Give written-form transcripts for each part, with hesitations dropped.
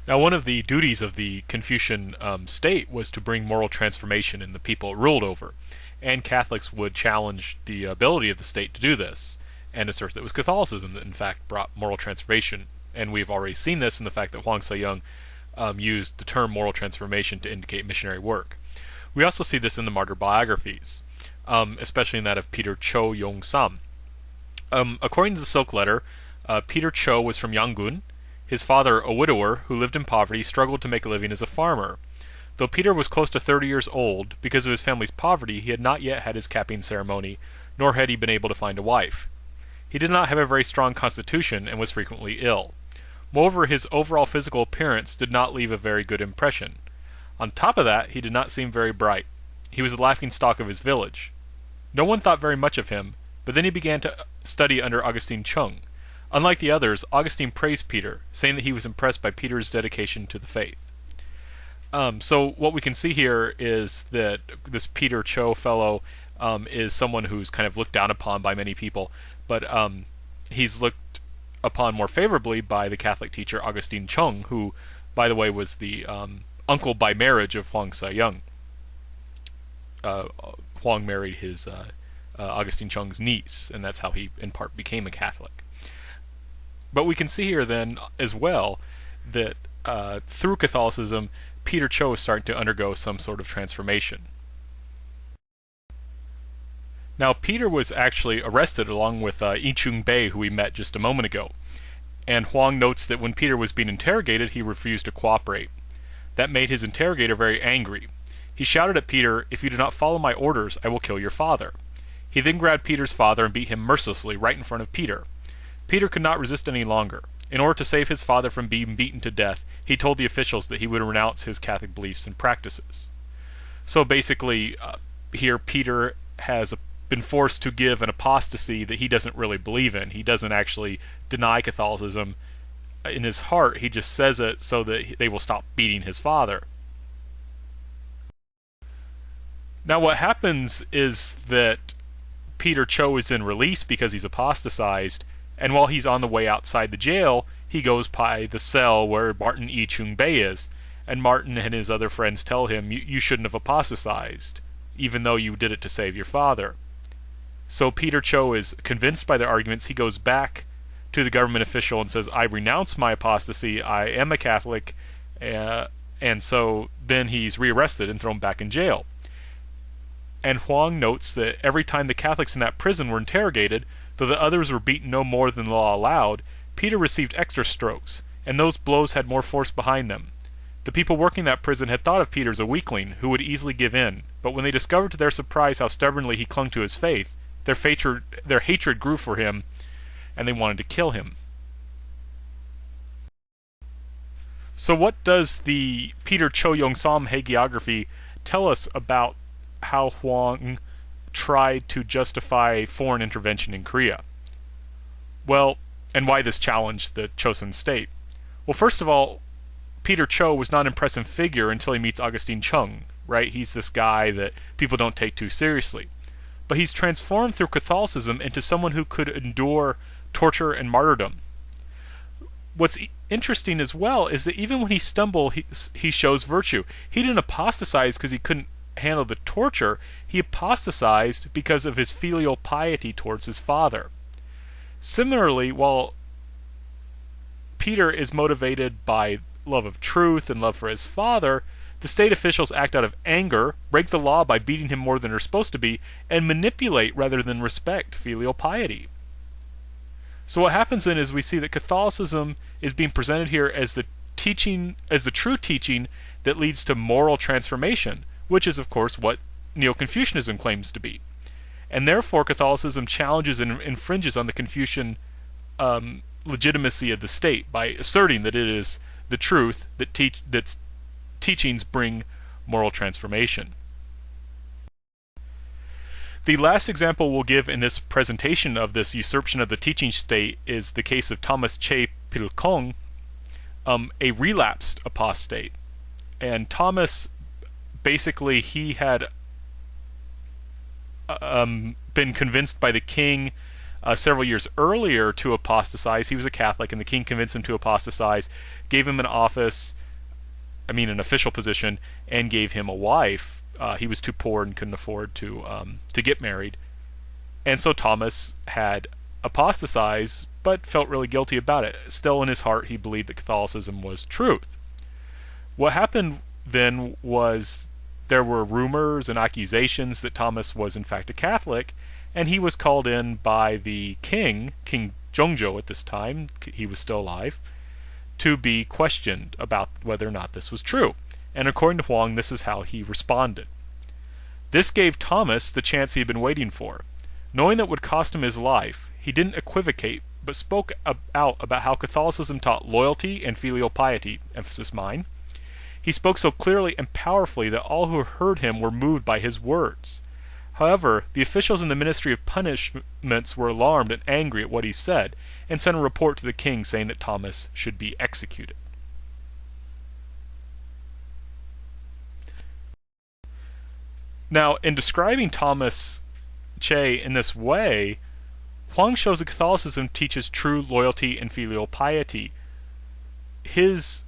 Now, one of the duties of the Confucian state was to bring moral transformation in the people it ruled over, and Catholics would challenge the ability of the state to do this, and assert that it was Catholicism that in fact brought moral transformation. And we've already seen this in the fact that Hwang Sayong used the term moral transformation to indicate missionary work. We also see this in the Martyr Biographies, especially in that of Peter Cho Yong-sam. According to the Silk Letter, Peter Cho was from Yangon. His father, a widower who lived in poverty, struggled to make a living as a farmer. Though Peter was close to 30 years old, because of his family's poverty, he had not yet had his capping ceremony, nor had he been able to find a wife. He did not have a very strong constitution and was frequently ill. Moreover, his overall physical appearance did not leave a very good impression. On top of that, he did not seem very bright. He was the laughingstock of his village. No one thought very much of him, but then he began to study under Augustine Chung. Unlike the others, Augustine praised Peter, saying that he was impressed by Peter's dedication to the faith. So what we can see here is that this Peter Cho fellow is someone who's kind of looked down upon by many people, but he's looked upon more favorably by the Catholic teacher Augustine Chung, who, by the way, was the uncle by marriage of Hwang Sayong. Hwang married his Augustine Chung's niece, and that's how he, in part, became a Catholic. But we can see here then, as well, that through Catholicism, Peter Cho is starting to undergo some sort of transformation. Now, Peter was actually arrested along with Yi Chung-bae, who we met just a moment ago. And Hwang notes that when Peter was being interrogated, he refused to cooperate. That made his interrogator very angry. He shouted at Peter, "If you do not follow my orders, I will kill your father." He then grabbed Peter's father and beat him mercilessly right in front of Peter. Peter could not resist any longer. In order to save his father from being beaten to death, he told the officials that he would renounce his Catholic beliefs and practices. So basically, here Peter has been forced to give an apostasy that he doesn't really believe in. He doesn't actually deny Catholicism. In his heart, he just says it so that they will stop beating his father. Now what happens is that Peter Cho is then released because he's apostatized, and while he's on the way outside the jail, he goes by the cell where Martin Yi Chung-bae is, and Martin and his other friends tell him, you shouldn't have apostatized, even though you did it to save your father. So Peter Cho is convinced by their arguments. He goes back to the government official and says, I renounce my apostasy, I am a Catholic, and so then he's rearrested and thrown back in jail. And Hwang notes that every time the Catholics in that prison were interrogated, though the others were beaten no more than the law allowed, Peter received extra strokes, and those blows had more force behind them. The people working that prison had thought of Peter as a weakling who would easily give in, but when they discovered to their surprise how stubbornly he clung to his faith, their hatred grew for him, and they wanted to kill him. So what does the Peter Cho Yong-sam hagiography tell us about how Hwang tried to justify foreign intervention in Korea? Well, and why this challenged the Choson state? Well, first of all, Peter Cho was not an impressive figure until he meets Augustine Chung, right? He's this guy that people don't take too seriously. But he's transformed through Catholicism into someone who could endure torture and martyrdom. What's interesting as well is that even when he stumbled, he shows virtue. He didn't apostatize because he couldn't handle the torture. He apostatized because of his filial piety towards his father. Similarly, while Peter is motivated by love of truth and love for his father, the state officials act out of anger, break the law by beating him more than they're supposed to be, and manipulate rather than respect filial piety. So what happens then is we see that Catholicism is being presented here as the true teaching that leads to moral transformation, which is of course what Neo-Confucianism claims to be. And therefore Catholicism challenges and infringes on the Confucian legitimacy of the state by asserting that it is the truth that teachings bring moral transformation. The last example we'll give in this presentation of this usurpation of the teaching state is the case of Thomas Che Pilkong, a relapsed apostate. And Thomas, basically, he had been convinced by the king several years earlier to apostatize. He was a Catholic, and the king convinced him to apostatize, gave him an official position, and gave him a wife. He was too poor and couldn't afford to get married. And so Thomas had apostatized, but felt really guilty about it. Still in his heart, he believed that Catholicism was truth. What happened then was there were rumors and accusations that Thomas was in fact a Catholic, and he was called in by the King Jongjo at this time, he was still alive, to be questioned about whether or not this was true. And according to Hwang, this is how he responded. This gave Thomas the chance he had been waiting for. Knowing that would cost him his life, he didn't equivocate, but spoke out about how Catholicism taught loyalty and filial piety, emphasis mine. He spoke so clearly and powerfully that all who heard him were moved by his words. However, the officials in the Ministry of Punishments were alarmed and angry at what he said, and sent a report to the king saying that Thomas should be executed. Now, in describing Thomas Che in this way, Hwang shows that Catholicism teaches true loyalty and filial piety. His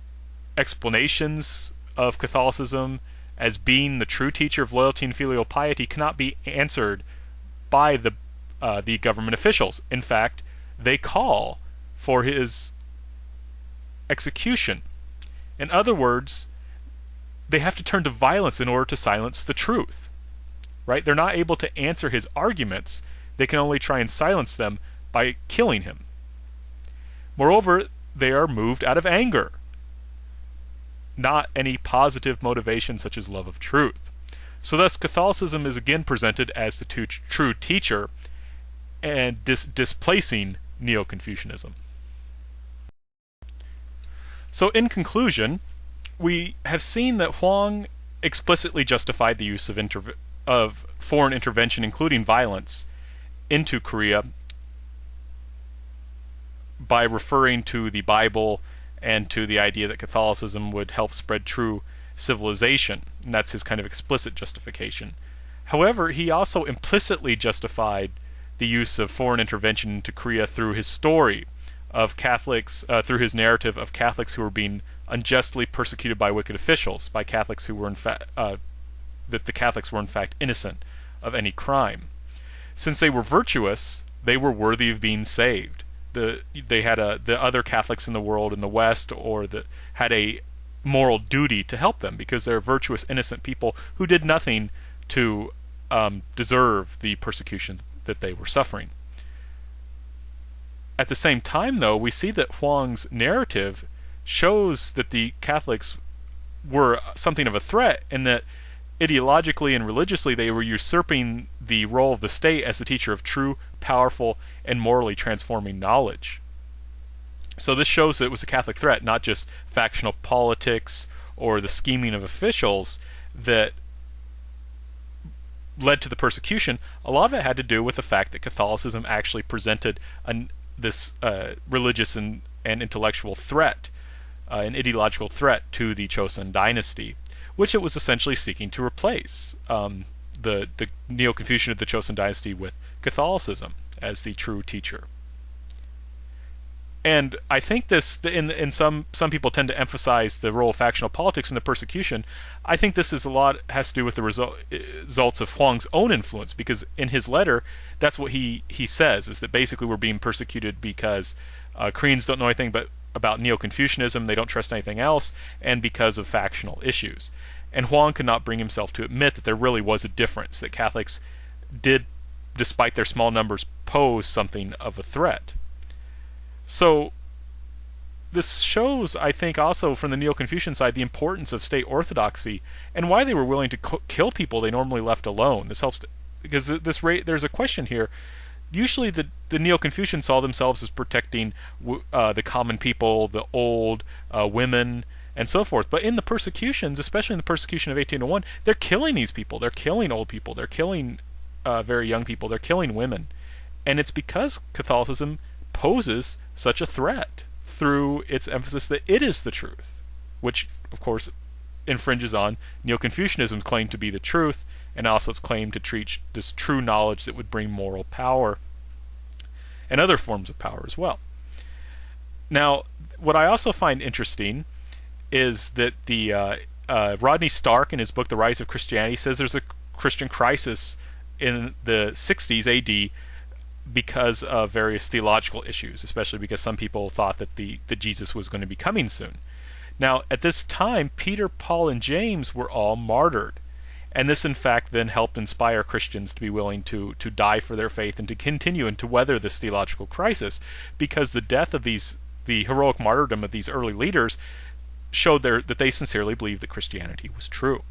explanations of Catholicism as being the true teacher of loyalty and filial piety cannot be answered by the government officials. In fact, they call for his execution. In other words, they have to turn to violence in order to silence the truth. Right? They're not able to answer his arguments. They can only try and silence them by killing him. Moreover, they are moved out of anger, not any positive motivation such as love of truth. So thus, Catholicism is again presented as the true teacher and displacing Neo-Confucianism. So in conclusion, we have seen that Hwang explicitly justified the use of foreign intervention, including violence, into Korea by referring to the Bible and to the idea that Catholicism would help spread true civilization. And that's his kind of explicit justification. However, he also implicitly justified the use of foreign intervention into Korea through his story of Catholics, through his narrative of Catholics who were being unjustly persecuted by wicked officials, by Catholics who were in fact that the Catholics were in fact innocent of any crime. Since they were virtuous, they were worthy of being saved. They had the other Catholics in the world in the West had a moral duty to help them because they're virtuous, innocent people who did nothing to deserve the persecution that they were suffering. At the same time, though, we see that Hwang's narrative shows that the Catholics were something of a threat, and that ideologically and religiously they were usurping the role of the state as the teacher of true, powerful, and morally transforming knowledge. So this shows that it was a Catholic threat, not just factional politics or the scheming of officials that led to the persecution. A lot of it had to do with the fact that Catholicism actually presented this religious and intellectual threat, an ideological threat to the Choson dynasty, which it was essentially seeking to replace the Neo-Confucian of the Choson dynasty with Catholicism as the true teacher. And I think this, in some people tend to emphasize the role of factional politics in the persecution. I think this has to do with the results of Hwang's own influence, because in his letter, that's what he says, is that basically we're being persecuted because Koreans don't know anything about Neo-Confucianism, they don't trust anything else, and because of factional issues. And Hwang could not bring himself to admit that there really was a difference, that Catholics did, despite their small numbers, pose something of a threat. So this shows, I think, also from the Neo-Confucian side, the importance of state orthodoxy and why they were willing to kill people they normally left alone. This helps because there's a question here. Usually the Neo-Confucians saw themselves as protecting the common people, the old, women, and so forth. But in the persecutions, especially in the persecution of 1801, they're killing these people. They're killing old people. They're killing very young people. They're killing women. And it's because Catholicism poses such a threat through its emphasis that it is the truth, which, of course, infringes on Neo-Confucianism's claim to be the truth, and also its claim to teach this true knowledge that would bring moral power. and other forms of power as well. Now, what I also find interesting is that the Rodney Stark, in his book The Rise of Christianity, says there's a Christian crisis in the 60s AD because of various theological issues, especially because some people thought that that Jesus was going to be coming soon. Now, at this time, Peter, Paul, and James were all martyred. And this, in fact, then helped inspire Christians to be willing to die for their faith and to continue and to weather this theological crisis, because the death of the heroic martyrdom of these early leaders showed that they sincerely believed that Christianity was true.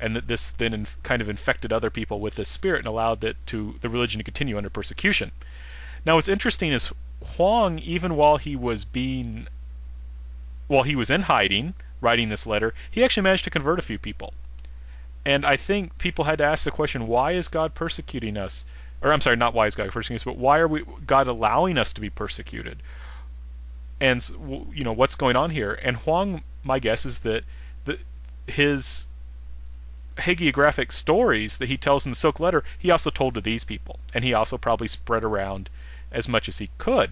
And that this then kind of infected other people with this spirit and allowed the religion to continue under persecution. Now, what's interesting is Hwang, even while he was in hiding, writing this letter, he actually managed to convert a few people. And I think people had to ask the question, why is God persecuting us? Or I'm sorry, not why is God persecuting us, but why are God allowing us to be persecuted? And what's going on here? And Hwang, my guess is that his hagiographic stories that he tells in the Silk Letter, he also told to these people, and he also probably spread around as much as he could.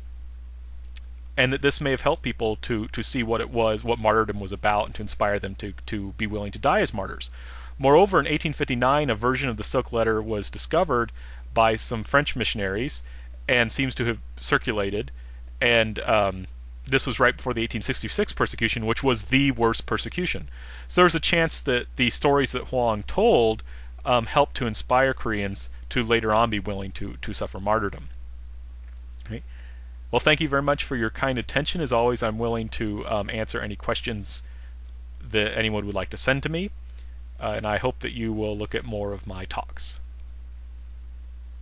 And that this may have helped people to see what martyrdom was about, and to inspire them to be willing to die as martyrs. Moreover, in 1859, a version of the Silk Letter was discovered by some French missionaries and seems to have circulated, and this was right before the 1866 persecution, which was the worst persecution. So there's a chance that the stories that Hwang told helped to inspire Koreans to later on be willing to suffer martyrdom. Okay. Well, thank you very much for your kind attention. As always, I'm willing to answer any questions that anyone would like to send to me. And I hope that you will look at more of my talks.